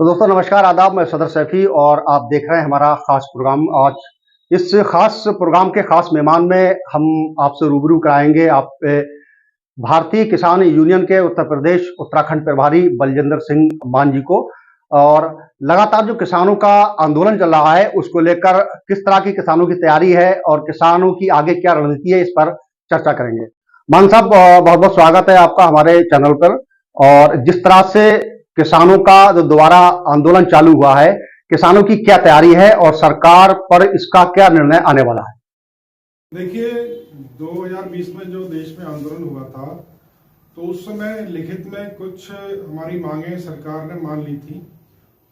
तो दोस्तों नमस्कार, आदाब। मैं सदर सैफी और आप देख रहे हैं हमारा खास प्रोग्राम। आज इस खास प्रोग्राम के खास मेहमान में हम आपसे रूबरू कराएंगे आप भारतीय किसान यूनियन के उत्तर प्रदेश उत्तराखंड प्रभारी बलजिंदर सिंह मान जी को। और लगातार जो किसानों का आंदोलन चल रहा है उसको लेकर किस तरह की किसानों की तैयारी है और किसानों की आगे क्या रणनीति है, इस पर चर्चा करेंगे। मान साहब, बहुत बहुत स्वागत है आपका हमारे चैनल पर। और जिस तरह से किसानों का जो दोबारा आंदोलन चालू हुआ है, किसानों की क्या तैयारी है और सरकार पर इसका क्या निर्णय आने वाला है? देखिए, 2020 में जो देश में आंदोलन हुआ था तो उस समय लिखित में कुछ हमारी मांगें सरकार ने मान ली थी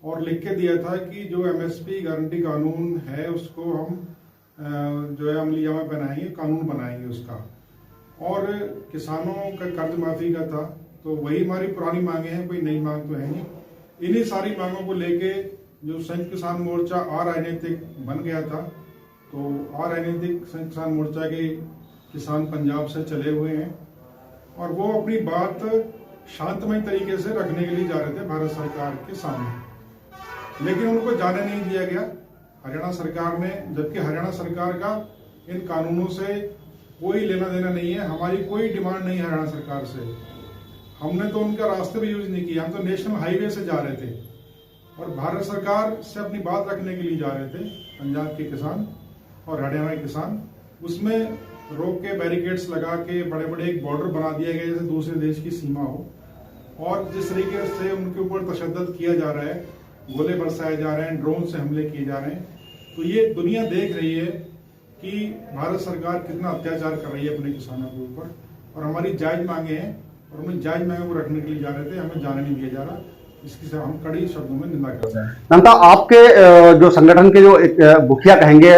और लिख के दिया था कि जो एमएसपी गारंटी कानून है उसको हम जो है अमलिया में बनाएंगे, कानून बनाएंगे उसका। और किसानों का कर्ज माफी का था, तो वही हमारी पुरानी मांगे हैं, कोई नई मांग तो है नहीं। इन्हीं सारी मांगों को लेके जो संयुक्त किसान मोर्चा अराजनीतिक बन गया था, तो अराजनीतिक संयुक्त किसान मोर्चा के किसान पंजाब से चले हुए हैं और वो अपनी बात शांतमय तरीके से रखने के लिए जा रहे थे भारत सरकार के सामने, लेकिन उनको जाने नहीं दिया गया हरियाणा सरकार ने। जबकि हरियाणा सरकार का इन कानूनों से कोई लेना देना नहीं है, हमारी कोई डिमांड नहीं है हरियाणा सरकार से। हमने तो उनका रास्ते भी यूज नहीं किया, हम तो नेशनल हाईवे से जा रहे थे और भारत सरकार से अपनी बात रखने के लिए जा रहे थे। पंजाब के किसान और हरियाणा के किसान, उसमें रोक के बैरिकेड्स लगा के बड़े बड़े एक बॉर्डर बना दिया गया जैसे दूसरे देश की सीमा हो। और जिस तरीके से उनके ऊपर तशद्दुद किया जा रहा है, गोले बरसाए जा रहे हैं, ड्रोन से हमले किए जा रहे हैं, तो ये दुनिया देख रही है कि भारत सरकार कितना अत्याचार कर रही है अपने किसानों के ऊपर। और हमारी जायज मांगे हैं और उन्हें जायज मांगे को रखने के लिए जा रहे थे, हमें जाने नहीं दिया जा रहा। इसकी हम कड़ी शब्दों में निंदा करते हैं। नंदा, आपके जो संगठन के जो एक मुखिया कहेंगे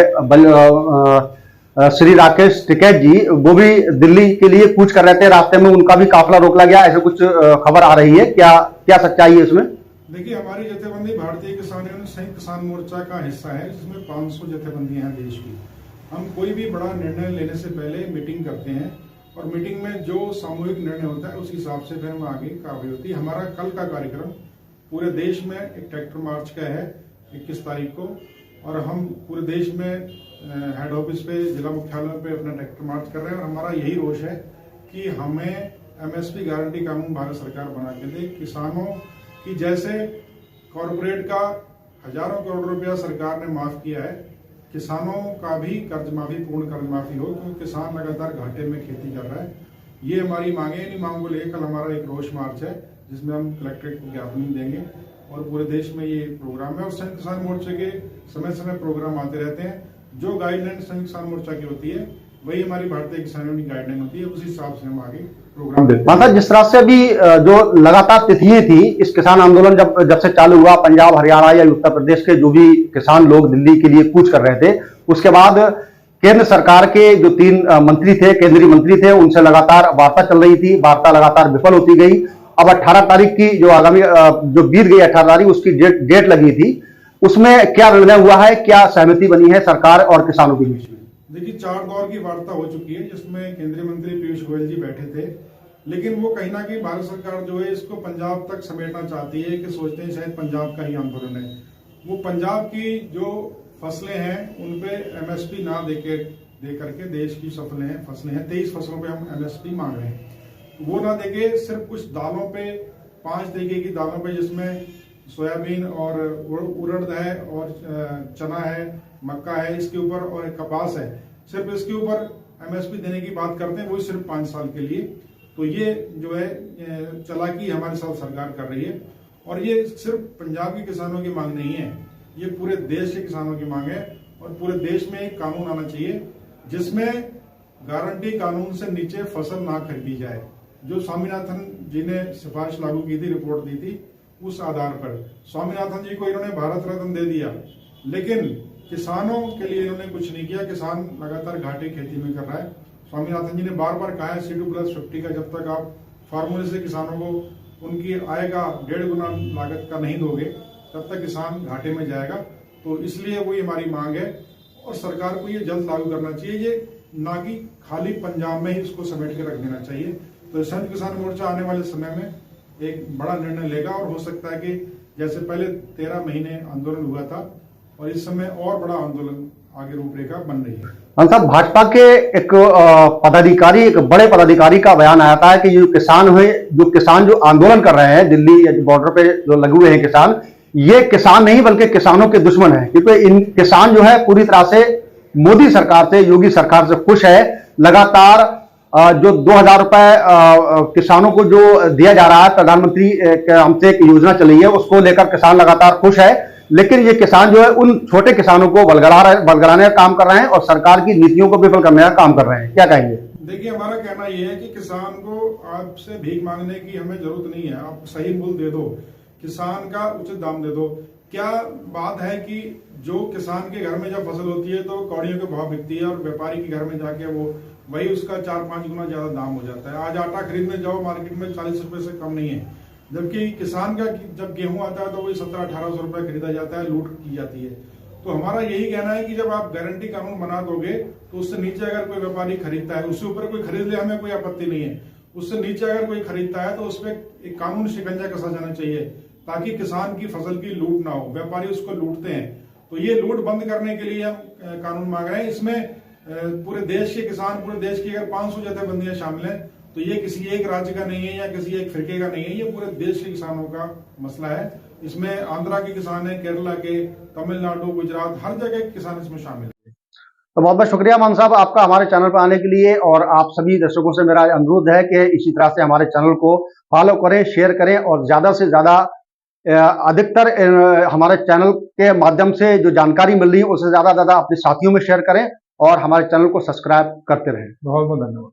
श्री राकेश टिकैत जी, वो भी दिल्ली के लिए कूच कर रहे थे, रास्ते में उनका भी काफिला रोक लिया गया, ऐसे कुछ खबर आ रही है, क्या क्या सच्चाई है इसमें? देखिए, हमारी जथेबंदी भारतीय किसान यूनियन संयुक्त किसान मोर्चा का हिस्सा है, जिसमें 500 जथेबंदियां हैं देश की। हम कोई भी बड़ा निर्णय लेने से पहले मीटिंग करते हैं और मीटिंग में जो सामूहिक निर्णय होता है उस हिसाब से फिर हम आगे कार्रवाई होती है। हमारा कल का कार्यक्रम पूरे देश में एक ट्रैक्टर मार्च का है 21 तारीख को, और हम पूरे देश में हेड ऑफिस पे, जिला मुख्यालयों पे अपना ट्रैक्टर मार्च कर रहे हैं। और हमारा यही रोष है कि हमें एमएसपी गारंटी कानून भारत सरकार बना के दे। किसानों की जैसे कॉरपोरेट का हजारों करोड़ रुपया सरकार ने माफ किया है, किसानों का भी कर्ज माफी, पूर्ण कर्ज माफी हो, क्योंकि किसान लगातार घाटे में खेती कर रहा है। ये हमारी मांगे। इन मांगों को लेकर कल हमारा एक रोष मार्च है, जिसमें हम कलेक्ट्रेट को ज्ञापन देंगे और पूरे देश में ये प्रोग्राम है। और संयुक्त किसान मोर्चे के समय समय प्रोग्राम आते रहते हैं। जो गाइडलाइन संयुक्त किसान मोर्चा की होती है वही हमारी भारतीय किसानों की गाइडलाइन होती है, उसी हिसाब से हम आगे प्रोग्राम मतलब जिस तरह से अभी जो लगातार तिथियां थी इस किसान आंदोलन जब से चालू हुआ, पंजाब, हरियाणा या उत्तर प्रदेश के जो भी किसान लोग दिल्ली के लिए कूच कर रहे थे, उसके बाद केंद्र सरकार के जो 3 मंत्री थे, केंद्रीय मंत्री थे, उनसे लगातार वार्ता चल रही थी। वार्ता लगातार विफल होती गई। अब 18 तारीख की जो आगामी जो बीत गई 18 तारीख, उसकी डेट लगी थी, उसमें क्या निर्णय हुआ है, क्या सहमति बनी है सरकार और किसानों के बीच में? देखिए, 4 दौर की वार्ता हो चुकी है, जिसमें केंद्रीय मंत्री पीयूष गोयल जी बैठे थे, लेकिन वो कहीं ना कहीं भारत सरकार जो है इसको पंजाब तक समेटना चाहती है, कि सोचते हैं शायद पंजाब का ही आंदोलन है। वो पंजाब की जो फसलें हैं उन पे एमएसपी ना दे करके, देश की फसलें हैं 23 फसलों पे हम एमएसपी मांग रहे हैं, वो ना देके सिर्फ कुछ दालों पे, 5 तरीके की दालों पे, जिसमें सोयाबीन और उड़द है और चना है, मक्का है, इसके ऊपर, और कपास है, सिर्फ इसके ऊपर एमएसपी देने की बात करते हैं, वो सिर्फ 5 साल के लिए। तो ये जो है चालाकी हमारे साथ सरकार कर रही है। और ये सिर्फ पंजाब के किसानों की मांग नहीं है, ये पूरे देश के किसानों की मांग है। और पूरे देश में एक कानून आना चाहिए जिसमें गारंटी कानून से नीचे फसल ना खरीदी जाए। जो स्वामीनाथन जी ने सिफारिश लागू की थी, रिपोर्ट दी थी, उस आधार पर स्वामीनाथन जी को इन्होंने भारत रत्न दे दिया, लेकिन किसानों के लिए इन्होंने कुछ नहीं किया। किसान लगातार घाटे खेती में कर रहा है। स्वामीनाथन जी ने बार बार कहा है C2+50 का जब तक आप फार्मूले से किसानों को उनकी आय का 1.5 गुना लागत का नहीं दोगे, तब तक किसान घाटे में जाएगा। तो इसलिए वही हमारी मांग है और सरकार को ये जल्द लागू करना चाहिए, ये ना कि खाली पंजाब में ही इसको समेट के रख देना चाहिए। तो संयुक्त किसान मोर्चा आने वाले समय में एक बड़ा निर्णय लेगा और हो सकता है कि जैसे पहले 13 महीने आंदोलन हुआ था, और इस समय और बड़ा आंदोलन आगे रूपरेखा बन रही है। मान साहब, भाजपा के एक पदाधिकारी, एक बड़े पदाधिकारी का बयान आया था कि जो किसान जो आंदोलन कर रहे हैं दिल्ली या बॉर्डर पे जो लगे हुए हैं किसान, ये किसान नहीं बल्कि किसानों के दुश्मन है, क्योंकि इन किसान जो है पूरी तरह से मोदी सरकार से, योगी सरकार से खुश है। लगातार जो 2000 रुपए किसानों को जो दिया जा रहा है, प्रधानमंत्री के हमसे एक योजना चली है, उसको लेकर किसान लगातार खुश है। लेकिन ये किसान जो है उन छोटे किसानों को बलगलाने का काम कर रहे हैं और सरकार की नीतियों को विफल करने का काम कर रहे हैं। क्या कहेंगे? देखिए, हमारा कहना यह है कि किसान को आपसे भीख मांगने की हमें जरूरत नहीं है। आप सही मूल्य दे दो, किसान का उचित दाम दे दो। क्या बात है कि जो किसान के घर में जब फसल होती है तो कौड़ियों के भाव बिकती है, और व्यापारी के घर में जाके वो वही उसका 4-5 गुना ज्यादा दाम हो जाता है। आज आटा खरीदने जाओ मार्केट में 40 रुपए से कम नहीं है, जबकि किसान का जब गेहूं आता है तो वही 1700-1800 रुपए खरीदा जाता है, लूट की जाती है। तो हमारा यही कहना है कि जब आप गारंटी कानून बना दोगे तो उससे नीचे अगर कोई व्यापारी खरीदता है, उससे ऊपर कोई खरीद ले, हमें कोई आपत्ति नहीं है। उससे नीचे अगर कोई खरीदता है तो उस पर एक कानून शिकंजा कसा जाना चाहिए, ताकि किसान की फसल की लूट ना हो। व्यापारी उसको लूटते हैं, तो ये लूट बंद करने के लिए हम कानून मांग रहे हैं। इसमें पूरे देश के किसान, पूरे देश की अगर 500 जथेबंदियां शामिल हैं, तो ये किसी एक राज्य का नहीं है या किसी एक फिरके का नहीं है, ये पूरे देश के किसानों का मसला है। इसमें आंध्रा के किसान है, केरला के, तमिलनाडु, गुजरात, हर जगह के किसान इसमें शामिल है। तो बहुत बहुत शुक्रिया मान साहब आपका हमारे चैनल पर आने के लिए। और आप सभी दर्शकों से मेरा अनुरोध है कि इसी तरह से हमारे चैनल को फॉलो करें, शेयर करें, और ज्यादा से ज्यादा अधिकतर हमारे चैनल के माध्यम से जो जानकारी मिल रही है उससे ज्यादा अपने साथियों में शेयर करें, और हमारे चैनल को सब्सक्राइब करते रहें। बहुत बहुत धन्यवाद।